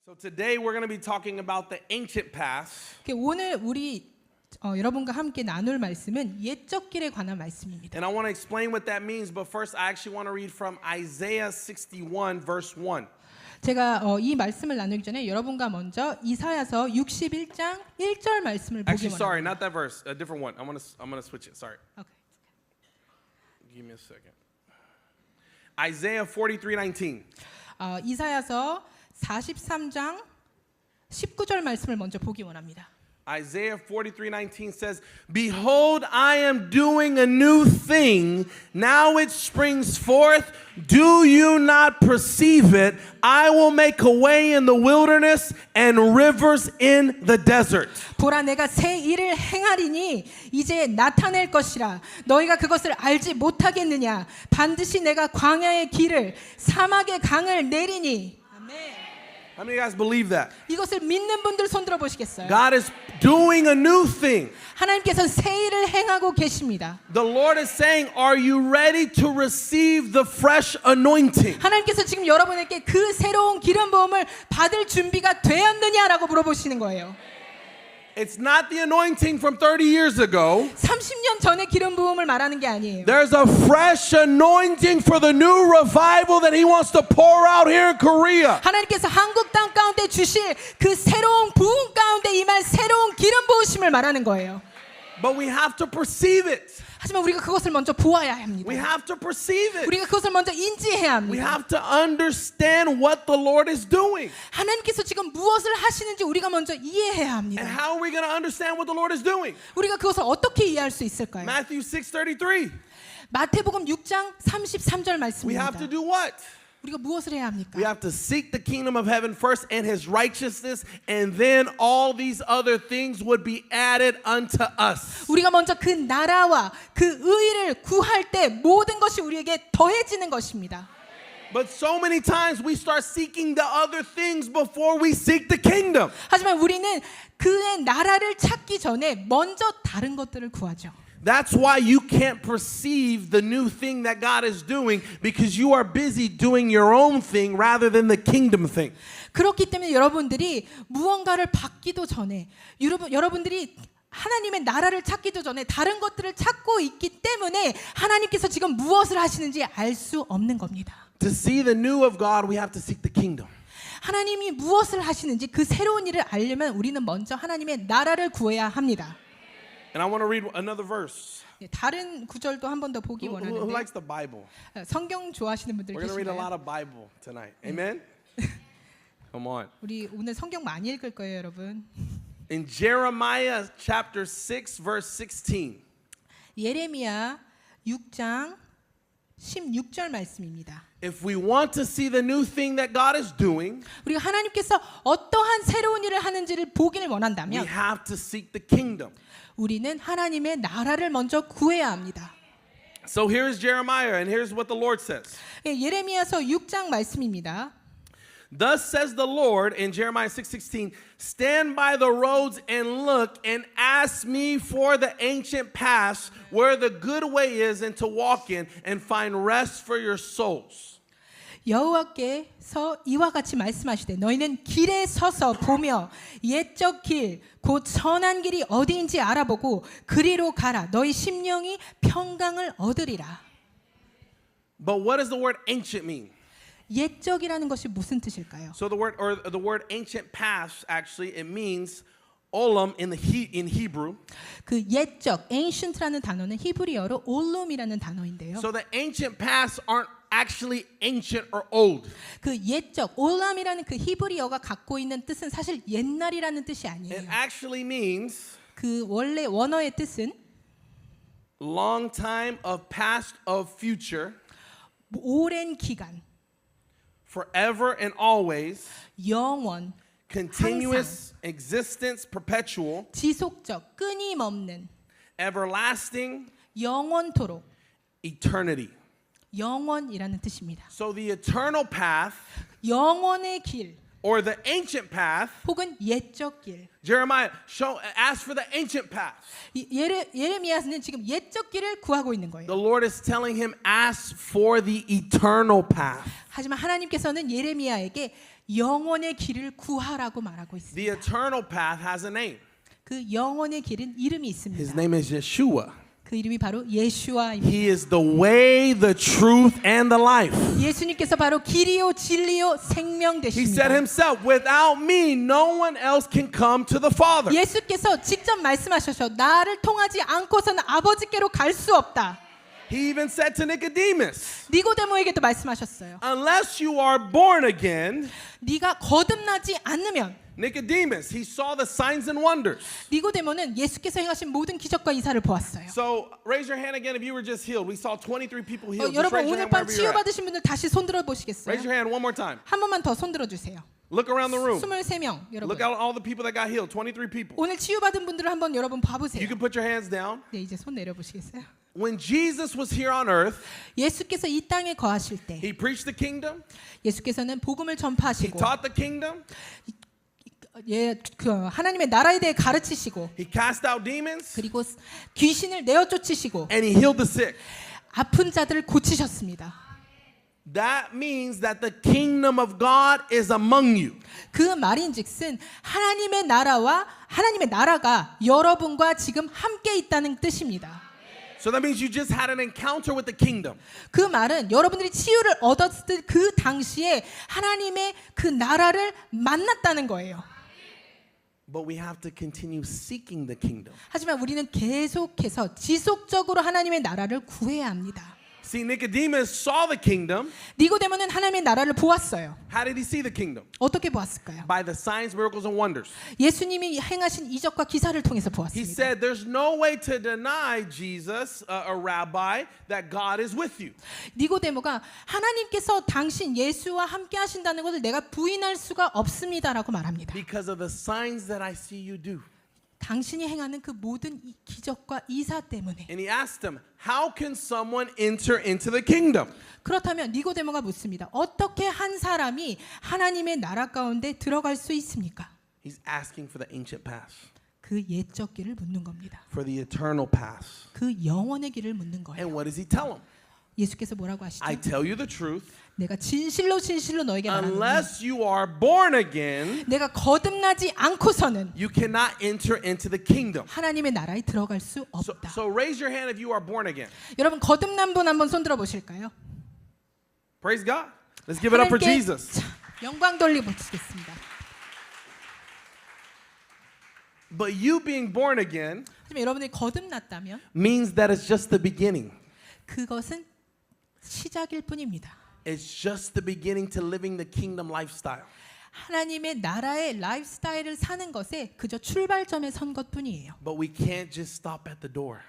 So today we're going to be talking about the ancient past. 오늘 우리 여러분과 함께 나눌 말씀은 옛적 길에 관한 말씀입니다. And I want to explain what that means, but first I actually want to read from Isaiah 61 verse 1. 제가 이 말씀을 나누기 전에 여러분과 먼저 이사야서 61장 1절 말씀을 보기 Actually, sorry, 원합니다. not that verse, a different one. I'm going to switch it. Sorry. Okay. Give me a second. Isaiah 43:19. 이사야서 43장 19절 말씀을 먼저 보기 원합니다. Isaiah 43:19 says, "Behold, I am doing a new thing. Now it springs forth. Do you not perceive it? I will make a way in the wilderness and rivers in the desert." 보라 내가 새 일을 행하리니 이제 나타낼 것이라 너희가 그것을 알지 못하겠느냐 반드시 내가 광야의 길을 사막의 강을 내리니. 아멘. How many of you guys believe that? 이것을 믿는 분들 손 들어 보시겠어요? God is doing a new thing. 하나님께서 새 일을 행하고 계십니다. The Lord is saying, "Are you ready to receive the fresh anointing?" 하나님께서 지금 여러분에게 그 새로운 기름 부음을 받을 준비가 되었느냐라고 물어보시는 거예요. It's not the anointing from 30 years ago. 30년 전의 기름 부음을 말하는 게 아니에요. There's a fresh anointing for the new revival that He wants to pour out here in Korea. 하나님께서 한국 땅 가운데 주실 그 새로운 부흥 가운데 임할 새로운 기름 부으심을 말하는 거예요. But we have to perceive it. 하지만 우리가 그것을 먼저 보아야 합니다. We have to perceive it. 우리가 그것을 먼저 인지해야 We 합니다. have to understand what the Lord is doing. 하나님께서 지금 무엇을 하시는지 우리가 먼저 이해해야 And 합니다. how are we going to understand what the Lord is doing? 우리가 그것을 어떻게 이해할 수 있을까요? Matthew 6:33. 마태복음 6장 33절 We 말씀입니다. have to do what? 우리가 무엇을 해야 합니까? We have to seek the kingdom of heaven first and His righteousness, and then all these other things would be added unto us. 우리가 먼저 그 나라와 그 의를 구할 때 모든 것이 우리에게 더해지는 것입니다. But so many times we start seeking the other things before we seek the kingdom. 하지만 우리는 그의 나라를 찾기 전에 먼저 다른 것들을 구하죠. That's why you can't perceive the new thing that God is doing, because you are busy doing your own thing rather than the kingdom thing. 그렇기 때문에 여러분들이 무언가를 받기도 전에 여러분들이 하나님의 나라를 찾기도 전에 다른 것들을 찾고 있기 때문에 하나님께서 지금 무엇을 하시는지 알 수 없는 겁니다. To see the new of God, we have to seek the kingdom. 하나님이 무엇을 하시는지 그 새로운 일을 알려면 우리는 먼저 하나님의 나라를 구해야 합니다. And I want to read another verse. 다른 구절도 한 번 더 보기 Who 원하는데 likes the Bible? 성경 좋아하시는 분들 We're going to read a lot 계신가요? of Bible tonight. Amen? Come on. 우리 오늘 성경 많이 읽을 거예요, 여러분. In Jeremiah chapter 6 verse 16. 예레미야 6장 16절 말씀입니다. If we want to see the new thing that God is doing, 우리가 하나님께서 어떠한 새로운 일을 하는지를 보기를 we 원한다면 have to seek the kingdom. 우리는 하나님의 나라를 먼저 구해야 합니다. So here's Jeremiah, and here's what the Lord says. 예레미야서 6장 말씀입니다. Thus says the Lord in Jeremiah 6:16, stand by the roads and look and ask me for the ancient paths where the good way is and to walk in and find rest for your souls. 여호와께서 이와 같이 말씀하시되 너희는 길에 서서 보며 옛적 길 곧 선한 길이 어디인지 알아보고 그리로 가라 너희 심령이 평강을 얻으리라. But what does the word ancient mean? 옛적이라는 것이 무슨 뜻일까요? So the word ancient paths actually it means olam in Hebrew. 그 옛적 ancient라는 단어는 히브리어로 올룸이라는 단어인데요. So the ancient paths aren't actually ancient or old. 그 옛적 올람이라는 그 히브리어가 갖고 있는 뜻은 사실 옛날이라는 뜻이 It 아니에요. actually means 그 원래 원어의 뜻은 long time of past of future, 오랜 기간, forever and always, 영원, continuous existence, perpetual, 지속적, 끊임없는, everlasting, 영원토록, eternity. 영원이라는 뜻입니다. So the eternal path 영원의 길 or the ancient path, 혹은 옛적 길. Jeremiah ask for the ancient path. 예레미야는 지금 옛적 길을 구하고 있는 거예요. The Lord is telling him ask for the eternal path. 하지만 하나님께서는 예레미야에게 영원의 길을 구하라고 말하고 있습니다. The eternal path has a name. 그 영원의 길은 이름이 His 있습니다. name is Yeshua. 그 이름이 바로 예수와입니다. He is the way, the truth, and the life. 예수님께서 바로 길이요 진리요 생명 He said 되십니다. himself, without me, no one else can come to the Father. 예수께서 직접 말씀하셔서 나를 통하지 않고서는 아버지께로 갈 수 없다. He even said to Nicodemus, 니고데모에게도 말씀하셨어요. unless you are born again, 네가 거듭나지 않으면 Nicodemus, he saw the signs and wonders. 니고데모는 예수께서 행하신 모든 기적과 이사를 보았어요. So raise your hand again if you were just healed. We saw 23 people healed. Just 여러분 raise your 오늘 hand 밤 wherever you're at. 치유받으신 분들 다시 손 들어 보시겠어요? Raise your hand one more time. 한 번만 더 손 들어 주세요. Look around the room. 23명 여러분. Look at all the people that got healed. 23 people. 오늘 치유받은 분들을 한번 여러분 봐보세요. You can put your hands down. 네, 이제 손 내려 보시겠어요? When Jesus was here on earth, 예수께서 이 땅에 거하실 때 he preached the kingdom. 예수께서는 복음을 He 전파하시고 taught the kingdom. 그 하나님의 나라에 대해 가르치시고 He cast out demons. 그리고 귀신을 내어 쫓으시고 And he healed the sick. 아픈 자들을 고치셨습니다. That means that the kingdom of God is among you. 그 말인즉슨 하나님의 나라와 하나님의 나라가 여러분과 지금 함께 있다는 뜻입니다. So that means you just had an encounter with the kingdom. 그 말은 여러분들이 치유를 얻었을 그 당시에 하나님의 그 나라를 만났다는 거예요. But we have to continue seeking the kingdom. 하지만 우리는 계속해서 지속적으로 하나님의 나라를 구해야 합니다. See, Nicodemus saw the kingdom. 니고데모는 하나님의 나라를 보았어요. How did he see the kingdom? 어떻게 보았을까요? By the signs, miracles, and wonders. 예수님이 행하신 이적과 기사를 통해서 He 보았습니다. said, there's no way to deny Jesus, a rabbi, that God is with you. 니고데모가 하나님께서 당신 예수와 함께 하신다는 것을 내가 부인할 수가 없습니다라고 말합니다. Because of the signs that I see you do. 당신이 행하는 그 모든 이 기적과 이사 때문에. And he asked him, how can someone enter into the kingdom? 그렇다면 니고데모가 묻습니다. 어떻게 한 사람이 하나님의 나라 가운데 들어갈 수 있습니까? He's asking for the ancient path, 그 옛적 길을 묻는 겁니다. for the eternal path. 그 영원의 길을 묻는 거예요. And what does he tell him? 예수께서 뭐라고 하시죠? I tell you the truth. 내가 진실로 진실로 너에게 말하노니 Unless you are born again, 내가 거듭나지 않고서는 you cannot enter into the kingdom. 하나님의 나라에 들어갈 수 없다. So raise your hand if you are born again. 여러분 거듭난 분 한번 손 들어 보실까요? Praise God. Let's give it up for 하나님께 Jesus. 영광 돌리겠습니다. But you being born again 하지만 여러분이 거듭났다면 means that it's just the beginning. 그것은 시작일 뿐입니다. It's just the beginning to living the kingdom lifestyle. 하나님의 나라의 라이프스타일을 사는 것에 그저 출발점에 선 것뿐이에요. But we can't just stop at the door.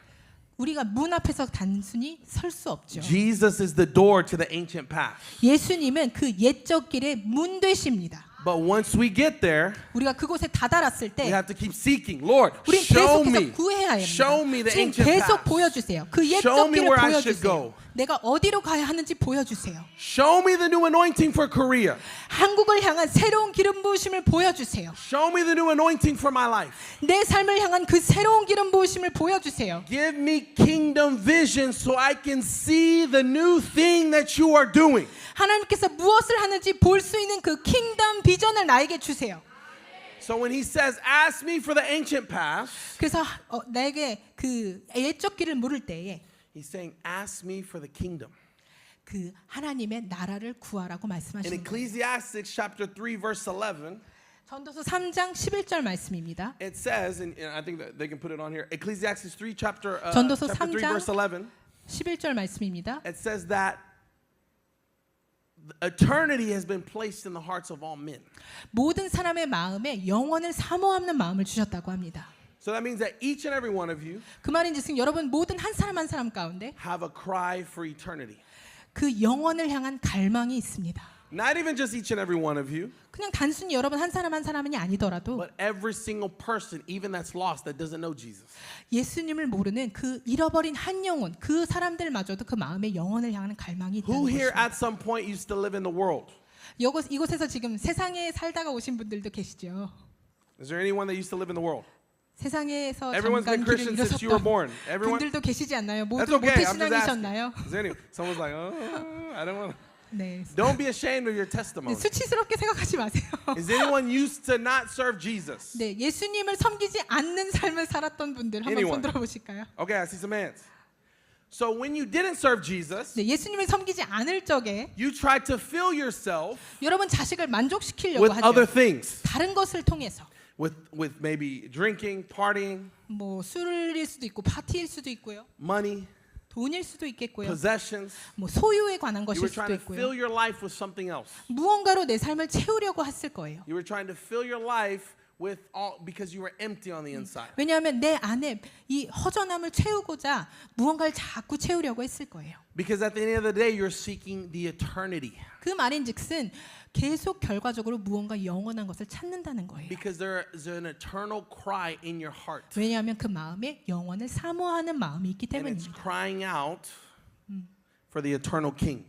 우리가 문 앞에서 단순히 설 수 없죠. Jesus is the door to the ancient path. 예수님은 그 옛적 길의 문 되십니다. But once we get there, 우리가 그곳에 다다랐을 we 때 have to keep seeking. Lord, 우린 show 계속해서 me. 구해야 합니다. Show me the 지금 ancient 계속 path. 보여주세요. 그 Show 옛적 me 길을 where I should 보여주세요. go. 내가 어디로 가야 하는지 보여주세요. Show me the new anointing for Korea. 한국을 향한 새로운 기름 부으심을 보여주세요. Show me the new anointing for my life. 내 삶을 향한 그 새로운 기름 부으심을 보여주세요. Give me kingdom vision so I can see the new thing that you are doing. 하나님께서 무엇을 하는지 볼 수 있는 그 킹덤 비전을 나에게 주세요. So when he says, ask me for the ancient path, 그래서 나에게 그 옛적 길을 물을 때에 he's saying, ask me for the kingdom. 그 하나님의 나라를 구하라고 In 말씀하시는 거예요. Ecclesiastes chapter 3 verse 11, 전도서 3장 11절 말씀입니다. it says, and I think that they can put it on here, Ecclesiastes 3 chapter 3 전도서 3장 verse 11, 11절 말씀입니다. it says that eternity has been placed in the hearts of all men. 모든 사람의 마음에 영원을 사모하는 마음을 주셨다고 합니다. So that means that each and every one of you 그 말인즉슨 여러분 모든 한 사람 한 사람 가운데 have a cry for eternity. 그 영원을 향한 갈망이 있습니다. Not even just each and every one of you, 그냥 단순히 여러분 한 사람 한 사람이 아니더라도 but every single person, even that's lost, that doesn't know Jesus. 예수님을 모르는 그 잃어버린 한 영혼 그 사람들마저도 그 마음에 영혼을 향하는 갈망이 있다는 Who here 것입니다. at some point used to live in the world? 이곳에서 지금 세상에 살다가 오신 분들도 계시죠. Is there anyone that used to live in the world? 세상에서 Everyone's been 잠깐 길을 Christian since you were 잃으셨던 born. Everyone? 분들도 계시지 않나요? That's 모두 okay. 모태 I'm just asking. 신앙이셨나요? Is there any? Someone's like, oh, I don't want to. 네. Don't be ashamed of your 네, testimony. 수치스럽게 생각하지 마세요. Is anyone used to not serve Jesus? 네, 예수님을 섬기지 않는 삶을 살았던 분들 한번 Anyone? 손 들어보실까요? Okay, I see some hands. So when you didn't serve Jesus, 네, 예수님을 섬기지 않을 적에 you tried to fill yourself 여러분 자식을 만족시키려고 with other 하죠. things, 다른 것을 통해서 with maybe drinking, partying, 뭐 술일 수도 있고 파티일 수도 있고요. money, 돈일 수도 있겠고요. possessions. 뭐 소유에 관한 You 것일 were 수도 trying to fill 있고요. your life with something else. 무언가로 내 삶을 채우려고 했을 거예요. You were trying to fill your life with all because you were empty on the inside. 왜냐하면 내 안에 이 허전함을 채우고자 무언가를 자꾸 채우려고 했을 거예요. Because at the end of the day, you're seeking the eternity. 그 말인즉슨 계속 결과적으로 무언가 영원한 것을 찾는다는 거예요. Because there is an eternal cry in your heart. 왜냐하면 그 마음에 영원을 사모하는 마음이 있기 And it's 때문입니다. crying out for the eternal king.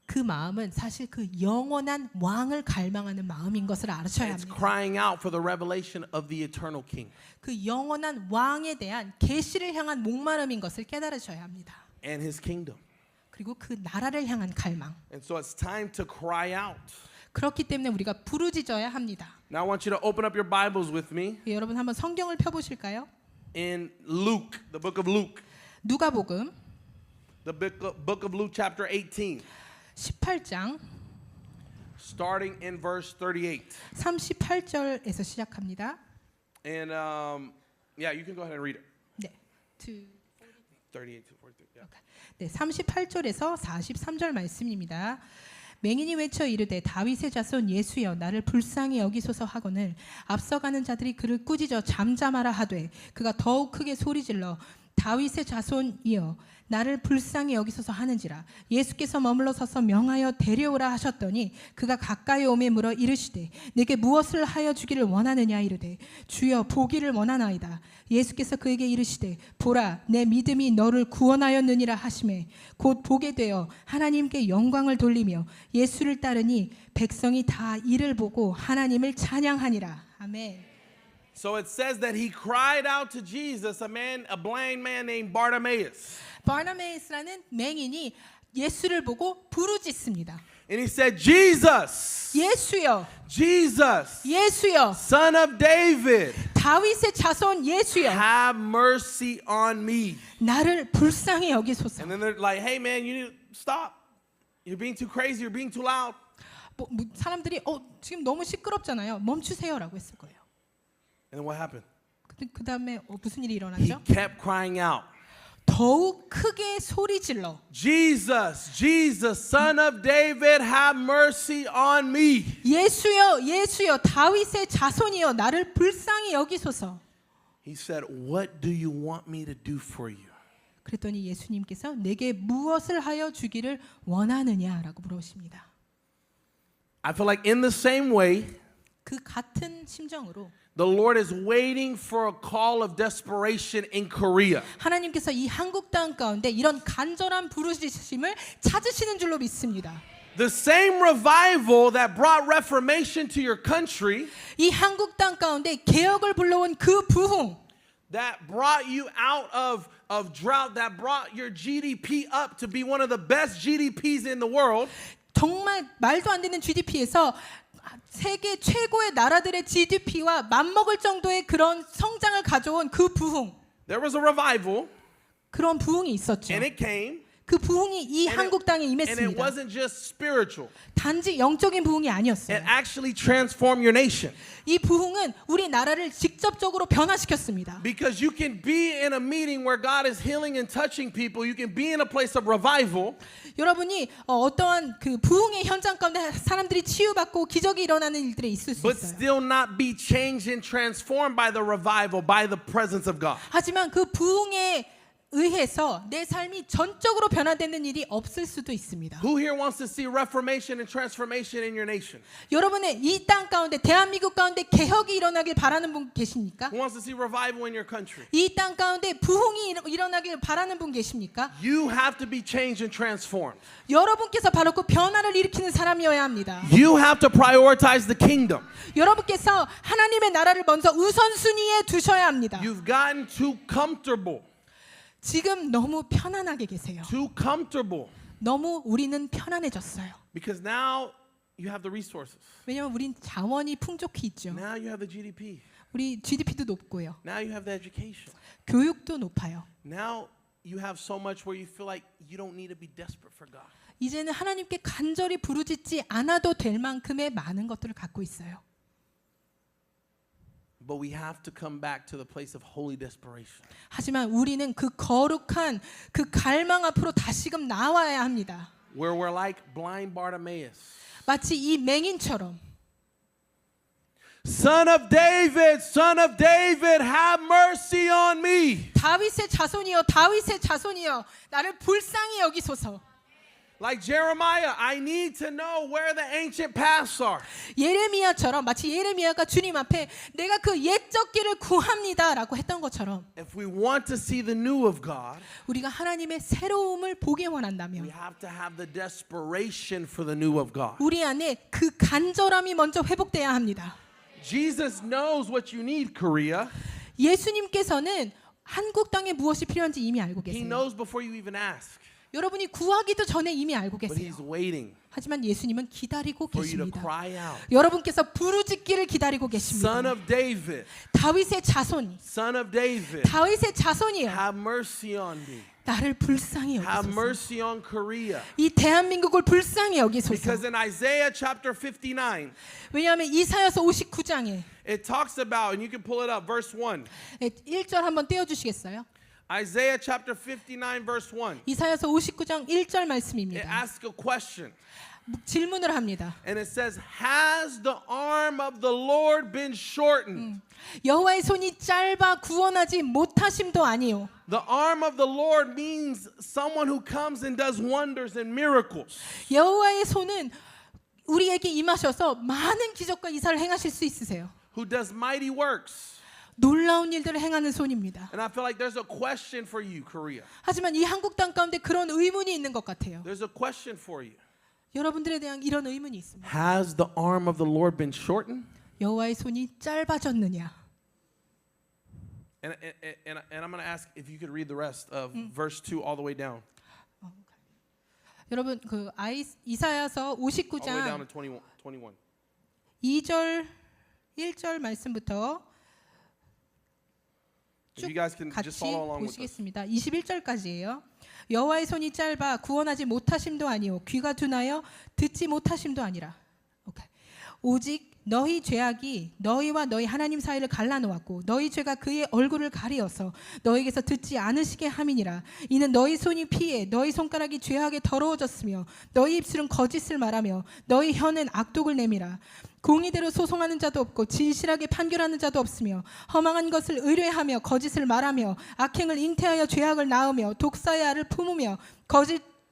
그 마음은 사실 그 영원한 왕을 갈망하는 마음인 것을 알아셔야 It's 합니다. crying out for the revelation of the eternal king 그 영원한 왕에 대한 계시를 향한 목마름인 것을 깨달으셔야 합니다. and his kingdom. 그리고 그 나라를 향한 갈망. And so it's time to cry out. 그렇기 때문에 우리가 부르짖어야 합니다. Now I want you to open up your Bibles with me 여러분 한번 성경을 펴보실까요? in Luke, the book of Luke. 누가복음 The book of Luke chapter 18, 18장 starting in verse 38. 38절에서 시작합니다. And yeah, you can go ahead and read it. 네. 38 to 43. Yeah. 네, 38절에서 43절 말씀입니다. 맹인이 외쳐 이르되 다윗의 자손 예수여 나를 불쌍히 여기소서 하거늘 앞서가는 자들이 그를 꾸짖어 잠잠하라 하되 그가 더욱 크게 소리질러 다윗의 자손이여 나를 불쌍히 여기소서 하는지라 예수께서 머물러 서서 명하여 데려오라 하셨더니 그가 가까이 오매 물어 이르시되 내게 무엇을 하여 주기를 원하느냐 이르되 주여 보기를 원하나이다. 예수께서 그에게 이르시되 보라 내 믿음이 너를 구원하였느니라 하시매 곧 보게 되어 하나님께 영광을 돌리며 예수를 따르니 백성이 다 이를 보고 하나님을 찬양하니라. 아멘. So it says that he cried out to Jesus, a blind man named Bartimaeus. 바나메이스라는 맹인이 예수를 보고 부르짖습니다. And he said, Jesus, 예수여, Jesus, 예수여, son of David, 다윗의 자손 예수여, have mercy on me. 나를 불쌍히 여기소서. And then they're like, hey man, you need to stop. You're being too crazy. You're being too loud. 사람들이 지금 너무 시끄럽잖아요. 멈추세요라고 했을 거예요. And then what happened? 그 다음에 무슨 일이 He 일어났죠? kept crying out. 더욱 크게 소리질러 Jesus, Jesus, son of David, have mercy on me. 예수여, 예수여, 다윗의 자손이여, 나를 불쌍히 여기소서. He said, what do you want me to do for you? 그랬더니 예수님께서 내게 무엇을 하여 주기를 원하느냐라고 물으십니다. I feel like in the same way, 그 같은 심정으로 the Lord is waiting for a call of desperation in Korea. 하나님께서 이 한국 땅 가운데 이런 간절한 부르짖음을 찾으시는 줄로 믿습니다. The same revival that brought reformation to your country, 이 한국 땅 가운데 개혁을 불러온 그 부흥, that brought you out of drought, that brought your GDP up to be one of the best GDPs in the world, 정말 말도 안 되는 GDP에서 세계 최고의 나라들의 GDP와 맞먹을 정도의 그런 성장을 가져온 그 부흥, there was a revival, 그런 부흥이 있었죠. and it came, 그 부흥이 이 한국 땅에 and it 임했습니다. wasn't just spiritual. 단지 영적인 부흥이 It 아니었어요. actually transformed your nation. 이 부흥은 우리 나라를 직접적으로 변화시켰습니다. Because you can be in a meeting where God is healing and touching people. You can be in a place of revival. 여러분이 어떠한 그 부흥의 현장 가운데 사람들이 치유받고 기적이 일어나는 일들이 있을 수 But 있어요. still not be changed and transformed by the revival, by the presence of God. 하지만 그 부흥에 의해서 내 삶이 전적으로 변화되는 일이 없을 수도 있습니다. Who here wants to see reformation and transformation in your nation? 여러분의 이 땅 가운데 대한민국 가운데 개혁이 일어나길 바라는 분 계십니까? Who wants to see revival in your country? 이 땅 가운데 부흥이 일어나길 바라는 분 계십니까? You have to be changed and transformed. 여러분께서 바로 그 변화를 일으키는 사람이어야 합니다. You have to prioritize the kingdom. 여러분께서 하나님의 나라를 먼저 우선순위에 두셔야 합니다. You've gotten too comfortable. 지금 너무 편안하게 계세요. Too comfortable. 너무 우리는 편안해졌어요. Because now you have the resources. 왜냐하면 우린 자원이 풍족히 있죠. Now you have the GDP. 우리 GDP도 높고요. Now you have the education. 교육도 높아요. Now you have so much where you feel like you don't need to be desperate for God. 이제는 하나님께 간절히 부르짖지 않아도 될 만큼의 많은 것들을 갖고 있어요. But we have to come back to the place of holy desperation. 하지만 우리는 그 거룩한 그 갈망 앞으로 다시금 나와야 합니다. Where we're like blind Bartimaeus. 마치 이 맹인처럼 Son of David, son of David, have mercy on me. 다윗의 자손이여 다윗의 자손이여 나를 불쌍히 여기소서. Like Jeremiah, I need to know where the ancient paths are. 예레미야처럼 마치 예레미야가 주님 앞에 내가 그 옛적 길을 구합니다라고 했던 것처럼 If we want to see the new of God, 우리가 하나님의 새로움을 보게 we 원한다면 have to have the desperation for the new of God. 우리 안에 그 간절함이 먼저 회복돼야 합니다. Jesus knows what you need, Korea. 예수님께서는 한국 땅에 무엇이 필요한지 이미 알고 He 계세요. knows before you even ask. 여러분이 구하기도 전에 이미 알고 But 계세요. he's waiting 하지만 예수님은 기다리고 for you to 계십니다. cry out. 여러분께서 부르짖기를 기다리고 Son 계십니다. of David, 다윗의 자손, son of David, 다윗의 자손이여 have mercy on me. 나를 불쌍히 Have 여기소서. mercy on Korea. 이 대한민국을 불쌍히 여기소서. Because in Isaiah chapter 59, 왜냐하면 이사야서 59장에 it talks about, and you can pull it up, verse 1. 1절 한번 떼어주시겠어요? Isaiah chapter 59, verse 1. 이사야서 59장 1절 It 말씀입니다. asks a question. 질문을 합니다. And it says, Has the arm of the Lord been shortened? 여호와의 손이 짧아 구원하지 못하심도 아니요. The arm of the Lord means someone who comes and does wonders and miracles. 여호와의 손은 우리에게 임하셔서 많은 기적과 이사를 행하실 수 있으세요. Who does mighty works. 놀라운 일들을 행하는 손입니다. And I feel like there's a question for you, Korea. 하지만 이 한국 땅 가운데 그런 의문이 있는 것 같아요. There's a question for you. 여러분들에 대한 이런 의문이 있습니다. Has the arm of the Lord been shortened? 여호와의 손이 짧아졌느냐? And I'm going to ask if you could read the rest of verse 2 all the way down. 여러분 그 이사야서 All the way down 59장 to 21. 2절 1절 말씀부터 If you guys can just 같이 follow along with us. 보시겠습니다. 21절까지예요. 여호와의 손이 짧아 구원하지 못하심도 아니요 귀가 둔하여 듣지 못하심도 아니라. 오케이. 오직 너희 죄악이 너희와 너희 하나님 사이를 갈라놓았고 너희 죄가 그의 얼굴을 가리어서 너희에게서 듣지 않으시게 함이니라. 이는 너희 손이 피해 너희 손가락이 죄악에 더러워졌으며 너희 입술은 거짓을 말하며 너희 혀는 악독을 내밀어 공의대로 소송하는 자도 없고 진실하게 판결하는 자도 없으며 허망한 것을 의뢰하며 거짓을 말하며 악행을 잉태하여 죄악을 낳으며 독사의 알을 품으며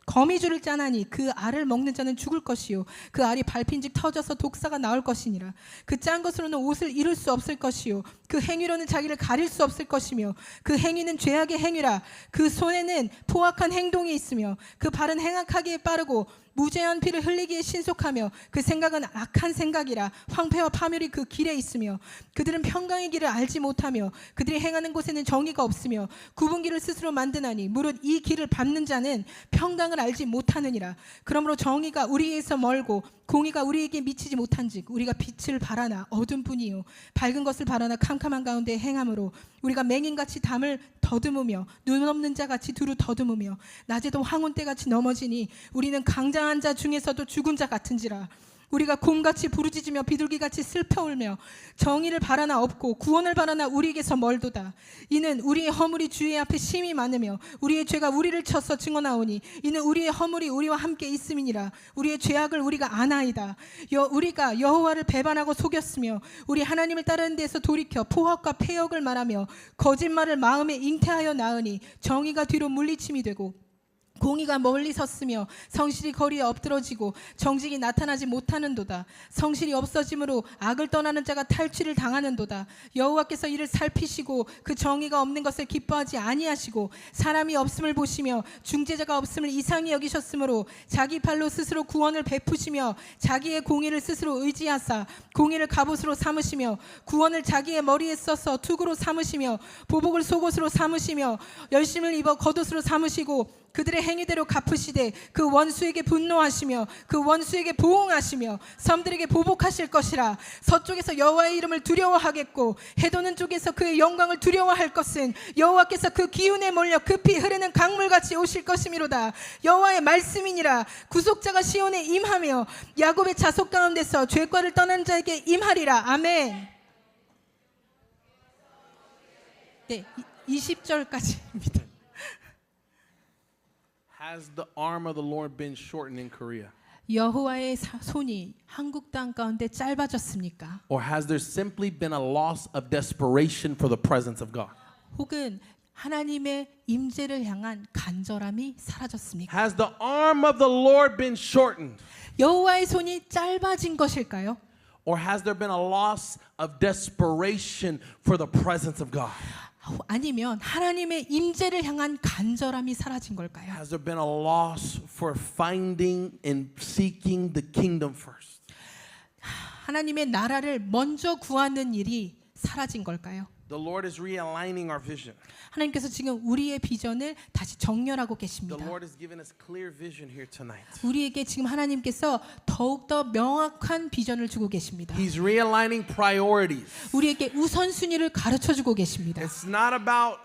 거미줄을 짜나니 그 알을 먹는 자는 죽을 것이요 그 알이 밟힌즉 터져서 독사가 나올 것이니라. 그 짠 것으로는 옷을 이룰 수 없을 것이요 그 행위로는 자기를 가릴 수 없을 것이며 그 행위는 죄악의 행위라. 그 손에는 포악한 행동이 있으며 그 발은 행악하기에 빠르고 무죄한 피를 흘리기에 신속하며 그 생각은 악한 생각이라. 황폐와 파멸이 그 길에 있으며 그들은 평강의 길을 알지 못하며 그들이 행하는 곳에는 정의가 없으며 굽은 길을 스스로 만드나니 무릇 이 길을 밟는 자는 평강을 알지 못하느니라. 그러므로 정의가 우리에게서 멀고 공의가 우리에게 미치지 못한즉 우리가 빛을 바라나 어둠뿐이요 밝은 것을 바라나 캄캄한 가운데 행함으로 우리가 맹인같이 담을 더듬으며 눈 없는 자같이 두루 더듬으며 낮에도 황혼때같이 넘어지니 우리는 강장한 자 중에서도 죽은 자 같은지라. 우리가 곰같이 부르짖으며 비둘기같이 슬퍼 울며 정의를 바라나 없고 구원을 바라나 우리에게서 멀도다. 이는 우리의 허물이 주의 앞에 심히 많으며 우리의 죄가 우리를 쳐서 증언하오니 이는 우리의 허물이 우리와 함께 있음이니라. 우리의 죄악을 우리가 아나이다. 우리가 여호와를 배반하고 속였으며 우리 하나님을 따르는 데서 돌이켜 포악과 폐역을 말하며 거짓말을 마음에 잉태하여 낳으니 정의가 뒤로 물리침이 되고 공의가 멀리 섰으며 성실이 거리에 엎드러지고 정직이 나타나지 못하는도다. 성실이 없어짐으로 악을 떠나는 자가 탈취를 당하는도다. 여호와께서 이를 살피시고 그 정의가 없는 것을 기뻐하지 아니하시고 사람이 없음을 보시며 중재자가 없음을 이상히 여기셨으므로 자기 팔로 스스로 구원을 베푸시며 자기의 공의를 스스로 의지하사 공의를 갑옷으로 삼으시며 구원을 자기의 머리에 써서 투구로 삼으시며 보복을 속옷으로 삼으시며 열심을 입어 겉옷으로 삼으시고 그들의 행위대로 갚으시되 그 원수에게 분노하시며 그 원수에게 보응하시며 섬들에게 보복하실 것이라. 서쪽에서 여호와의 이름을 두려워하겠고 해도는 쪽에서 그의 영광을 두려워할 것은 여호와께서 그 기운에 몰려 급히 흐르는 강물같이 오실 것이미로다. 여호와의 말씀이니라. 구속자가 시온에 임하며 야곱의 자속 가운데서 죄과를 떠난 자에게 임하리라. 아멘. 네, 20절까지입니다. Has the arm of the Lord been shortened in Korea? 여호와의 손이 한국 땅 가운데 짧아졌습니까? Or has there simply been a loss of desperation for the presence of God? 혹은 하나님의 임재를 향한 간절함이 사라졌습니까? Has the arm of the Lord been shortened? 여호와의 손이 짧아진 것일까요? Or has there been a loss of desperation for the presence of God? 아니면 하나님의 임재를 향한 간절함이 사라진 걸까요? Has there been a loss for finding and seeking the kingdom first? 하나님의 나라를 먼저 구하는 일이 사라진 걸까요? The Lord is realigning our vision. 하나님께서 지금 우리의 비전을 다시 정렬하고 The 계십니다. Lord has given us clear vision here tonight. 우리에게 지금 하나님께서 더욱더 명확한 비전을 주고 계십니다. He's realigning priorities. 우리에게 우선순위를 가르쳐주고 계십니다. It's not about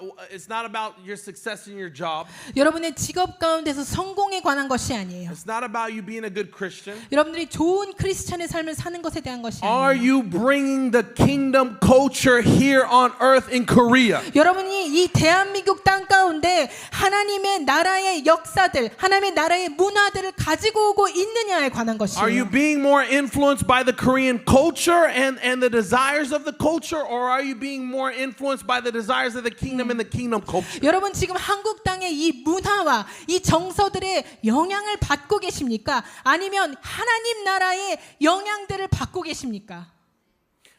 your success in your job. 여러분의 직업 가운데서 성공에 관한 것이 아니에요. It's not about you being a good Christian. 여러분들이 좋은 크리스찬의 삶을 사는 것에 대한 것이 Are 아니에요. you bringing the kingdom culture here on earth in Korea? 여러분이 이 대한민국 땅 가운데 하나님의 나라의 역사들, 하나님의 나라의 문화들을 가지고 오고 있느냐에 관한 Are you 것이에요. being more influenced by the Korean culture and the desires of the culture, or are you being more influenced by the desires of the kingdom and the kingdom culture? 여러분 지금 한국 땅의 이 문화와 이 정서들의 영향을 받고 계십니까? 아니면 하나님 나라의 영향들을 받고 계십니까?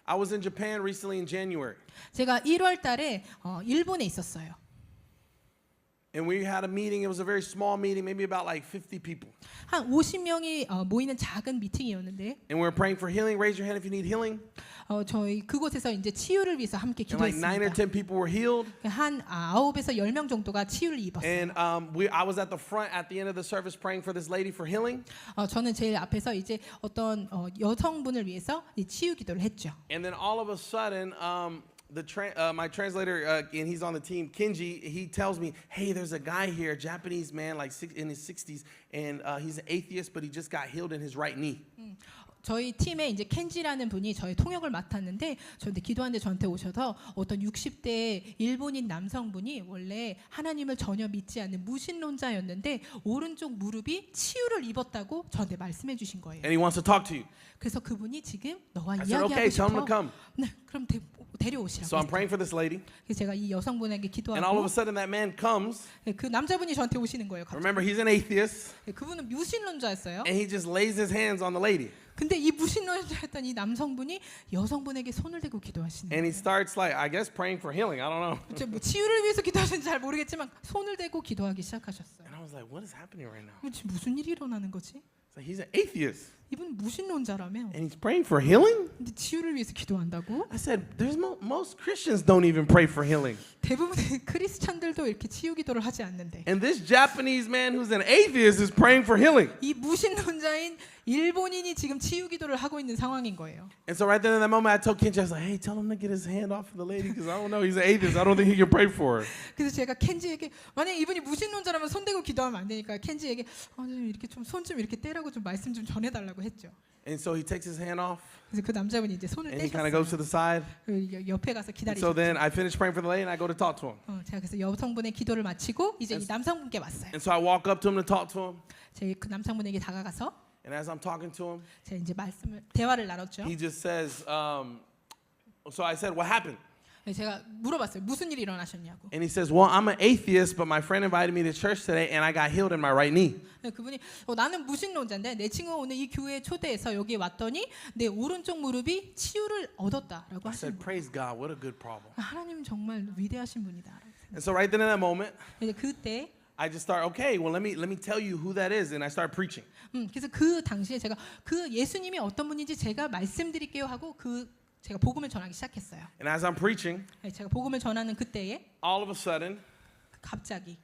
I was in Japan recently in January, 제가 1월 달에 일본에 있었어요. and we had a meeting. It was a very small meeting, maybe about like 50 people. 한 50명이 모이는 작은 미팅이었는데 And we were praying for healing. Raise your hand if you need healing. 저희 그곳에서 이제 치유를 위해서 함께 And like 9 or 기도했습니다. 10 people were healed. 한 9에서 10명 정도가 치유를 입었어요. And I was at the front at the end of the service praying for this lady for healing. 저는 제일 앞에서 이제 어떤 여성분을 위해서 이 치유 기도를 했죠. And then all of a sudden, my translator, and he's on the team, Kenji, he tells me, hey, there's a guy here, a Japanese man, like in his 60s, and he's an atheist, but he just got healed in his right knee. 저희 팀에 이제 켄지라는 분이 저희 통역을 맡았는데 저한테 기도하는데 저한테 오셔서 어떤 60대 일본인 남성분이 원래 하나님을 전혀 믿지 않는 무신론자였는데 오른쪽 무릎이 치유를 입었다고 저한테 말씀해 주신 거예요. And he wants to talk to you. 그래서 그분이 지금 너와 I said, okay, 이야기하고 tell him to 싶어. come. 네, 그럼 데려오시라고. So I'm praying for this lady, 그래서 제가 이 여성분에게 and all of 기도하고 a sudden that man comes. 그 남자분이 저한테 오시는 거예요. 갑자기. Remember, he's an atheist, 그분은 무신론자였어요. and he just lays his hands on the lady. 근데 이 무신론자였던 이 남성분이 여성분에게 손을 대고 기도하시는 And he 거예요. starts like, I guess praying for healing. I don't know. 그쵸, 뭐 치유를 위해서 기도하시는지 잘 모르겠지만 손을 대고 기도하기 시작하셨어요. And I was like, what is happening right now? 지금 무슨 일이 일어나는 거지? So he's an atheist, 이분 무신론자라며. and he's praying for healing? 근데 치유를 위해서 기도한다고? I said, there's most Christians don't even pray for healing. 대부분의 크리스찬들도 이렇게 치유 기도를 하지 않는데 And this Japanese man who's an atheist is praying for healing. 이 무신론자인 일본인이 지금 치유 기도를 하고 있는 상황인 거예요. And so right then in that moment, I told Kenji, I was like, hey, tell him to get his hand off of the lady because I don't know. He's an atheist. I don't think he can pray for her. 그래서 제가 켄지에게 만약 이분이 무신론자라면 손 대고 기도하면 안 되니까 켄지에게 좀 이렇게 좀 손 좀 이렇게 떼라고 좀 말씀 좀 전해달라고 했죠. And so he takes his hand off 그래서 그 남자분이 이제 손을 and he kind of goes to 떼셨어요. the side. 그리고 옆에 가서 And so 기다리셨죠. then I finish praying for the lady and I go to talk to him. 제가 그래서 여성분의 기도를 마치고 이제 이 남성분께 왔어요. And so I walk up to him to talk to him. 제가 그 남성분에게 다가가서 And as I'm talking to him, 제가 이제 대화를 나눴죠. he just says, so I said, what happened? 제가 물어봤어요. 무슨 일이 일어나셨냐고. And he says, well, I'm an atheist, but my friend invited me to church today and I got healed in my right knee. 그분이 나는 무신론자인데 내 친구가 오늘 이 교회에 초대해서 여기 왔더니 내 오른쪽 무릎이 치유를 얻었다라고 I said, 하시는 거예요. praise God, what a good problem. 하나님 정말 위대하신 분이다. And so right then in that moment, 이제 그때 I just start, okay, well, let me tell you who that is. And I start preaching. 그래서 그 당시에 제가 그 예수님이 어떤 분인지 제가 말씀드릴게요 하고 제가 복음을 전하기 시작했어요. And as I'm preaching, 제가 복음을 전하는 그때에 all of a sudden, 갑자기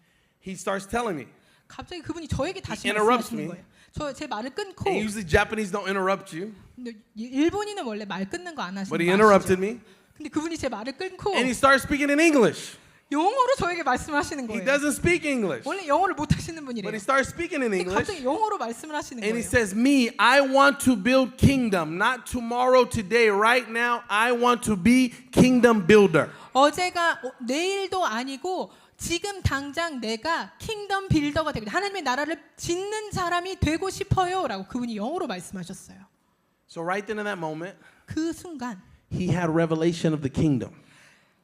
he starts telling me, 갑자기 그분이 저에게 다시 He interrupts 말씀하시는 me. 거예요. 제 말을 끊고 And usually Japanese don't interrupt you, 근데 일본인은 원래 말 끊는 거 안 하시는 but he 거 interrupted 아시죠? me. 근데 그분이 제 말을 끊고 And he started speaking in English. 영어로 저에게 말씀하시는 He 거예요. doesn't speak English, 원래 영어를 못 하시는 but 분이래요. he started speaking in 근데 English. 갑자기 영어로 말씀을 하시는 And he 거예요. says, me, I want to build kingdom, not tomorrow, today, right now. I want to be kingdom builder. 어제가 내일도 아니고 지금 당장 내가 킹덤 빌더가 되고 하나님의 나라를 짓는 사람이 되고 싶어요라고 그분이 영어로 말씀하셨어요. So right then in that moment, 그 순간 he had revelation of the kingdom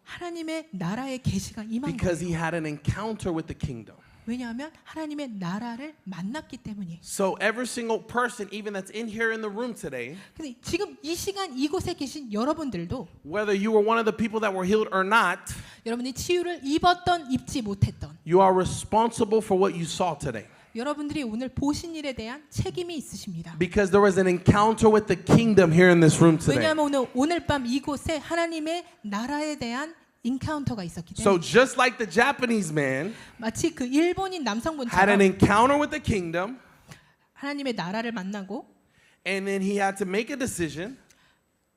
하나님의 나라의 계시가 임한 because 거예요. he had an encounter with the kingdom. 왜냐하면 하나님의 나라를 만났기 때문이에요. So every single person, even that's in here in the room today, 근데 지금 이 시간 이곳에 계신 여러분들도 whether you were one of the people that were healed or not, 여러분이 치유를 입었던 입지 못했던 you are responsible for what you saw today. 여러분들이 오늘 보신 일에 대한 책임이 있으십니다. Because there was an encounter with the kingdom here in this room today. 왜냐하면 오늘 밤 이곳에 하나님의 나라에 대한 인카운터가 있었기 So 때문에 just like the Japanese man 마치 그 일본인 had an 남성분처럼 encounter with the kingdom, 하나님의 나라를 만나고 and then he had to make a decision,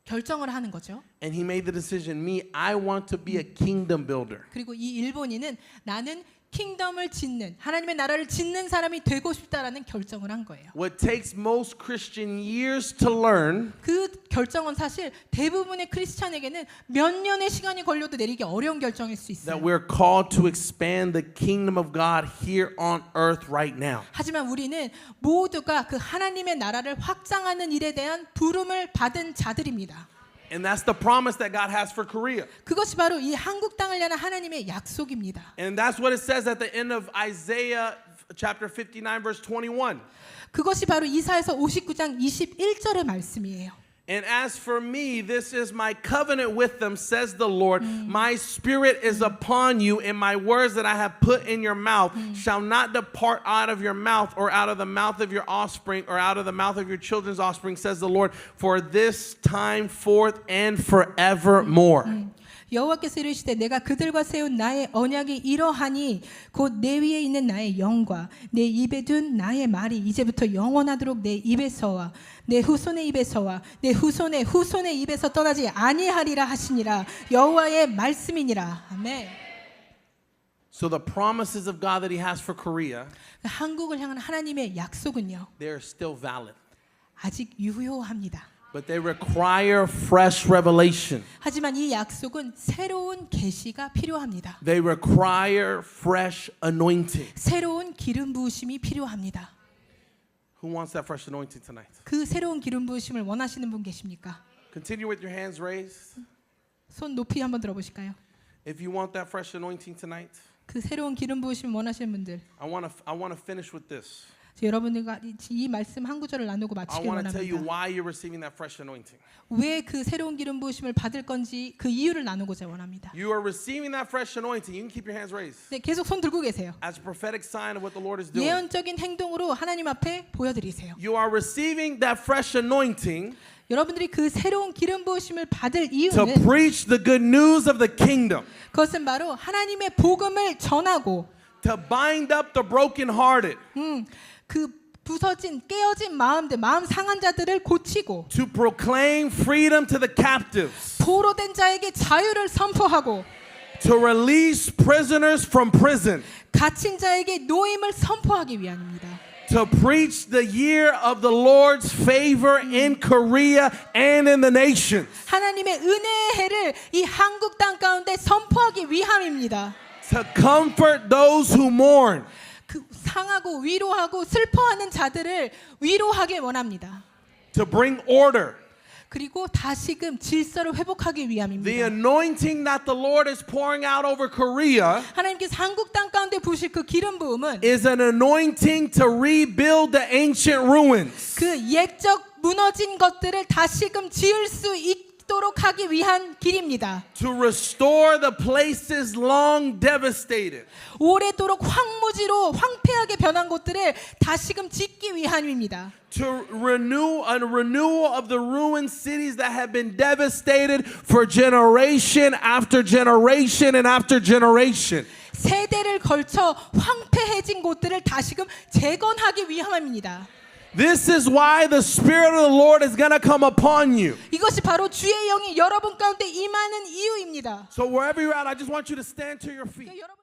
결정을 하는 거죠. and he made the decision, me, I want to be a kingdom builder. 그리고 이 일본인은 나는 킹덤을 짓는 하나님의 나라를 짓는 사람이 되고 싶다라는 결정을 한 거예요. What takes most Christian years to learn 그 결정은 사실 대부분의 크리스찬에게는 몇 년의 시간이 걸려도 내리기 어려운 결정일 수 that 있어요. we're called to expand the kingdom of God here on earth right now. 하지만 우리는 모두가 그 하나님의 나라를 확장하는 일에 대한 부름을 받은 자들입니다. And that's the promise that God has for Korea. 그것이 바로 이 한국 땅을 향한 하나님의 약속입니다. And that's what it says at the end of Isaiah chapter 59 verse 21. 그것이 바로 이사야서 59장 21절의 말씀이에요. And as for me, this is my covenant with them, says the Lord. My spirit is upon you, and my words that I have put in your mouth shall not depart out of your mouth or out of the mouth of your offspring or out of the mouth of your children's offspring, says the Lord, for this time forth and forevermore. 여호와께서 이르시되 내가 그들과 세운 나의 언약이 이러하니 곧 내 위에 있는 나의 영과 내 입에 둔 나의 말이 이제부터 영원하도록 내 입에서와 내 후손의 입에서와 내 후손의 후손의 입에서 떠나지 아니하리라 하시니라. 여호와의 말씀이니라. 아멘. So the promises of God that He has for Korea, 한국을 향한 하나님의 약속은요 they are still valid. 아직 유효합니다. But they require fresh revelation. 하지만 이 약속은 새로운 계시가 필요합니다. They require fresh anointing. 새로운 기름 부으심이 필요합니다. Who wants that fresh anointing tonight? 그 새로운 기름 부으심을 원하시는 분 계십니까? Continue with your hands raised. 손 높이 한번 들어보실까요? If you want that fresh anointing tonight, 그 새로운 기름 부으심 원하시는 분들, I want to finish with this. 여러분들과 이 말씀 한 구절을 나누고 I 마치길 want to tell you 원합니다. why you're receiving that fresh anointing. 왜 그 새로운 기름 부으심을 받을 건지 그 이유를 나누고자 원합니다. You are receiving that fresh anointing. You can keep your hands raised 네, 계속 손 들고 계세요. as a prophetic sign of what the Lord is doing. 예언적인 행동으로 하나님 앞에 보여드리세요. You are receiving that fresh anointing 여러분들이 그 새로운 기름 부으심을 받을 to 이유는 preach the good news of the kingdom, 그것은 바로 하나님의 복음을 전하고 to bind up the brokenhearted, 그 부서진 깨어진 마음들 마음 상한 자들을 고치고 to proclaim freedom to the captives, 포로된 자에게 자유를 선포하고 to release prisoners from prison, 갇힌 자에게 노임을 선포하기 위함입니다. to preach the year of the Lord's favor in Korea and in the nations, 하나님의 은혜의 해를 이 한국 땅 가운데 선포하기 위함입니다. to comfort those who mourn, 그 상하고 위로하고 슬퍼하는 자들을 위로하길 원합니다. to bring order. 그리고 다시금 질서를 회복하기 The 위함입니다. anointing that the Lord is pouring out over Korea 하나님께서 한국 땅 가운데 부으실 그 기름 부음은 is an anointing to rebuild the ancient ruins, 그 옛적 무너진 것들을 다시금 지을 수 있도록 하기 위한 길입니다. to restore the places long devastated, 오래도록 황무지로 황폐하게 변한 곳들을 다시금 짓기 위함입니다. to renew a renewal of the ruined cities that have been devastated for generation after generation and after generation. 세대를 걸쳐 황폐해진 곳들을 다시금 재건하기 위함입니다. This is why the Spirit of the Lord is going to come upon you. 이것이 바로 주의 영이 여러분 가운데 임하는 이유입니다. So wherever you're at, I just want you to stand to your feet. 여러분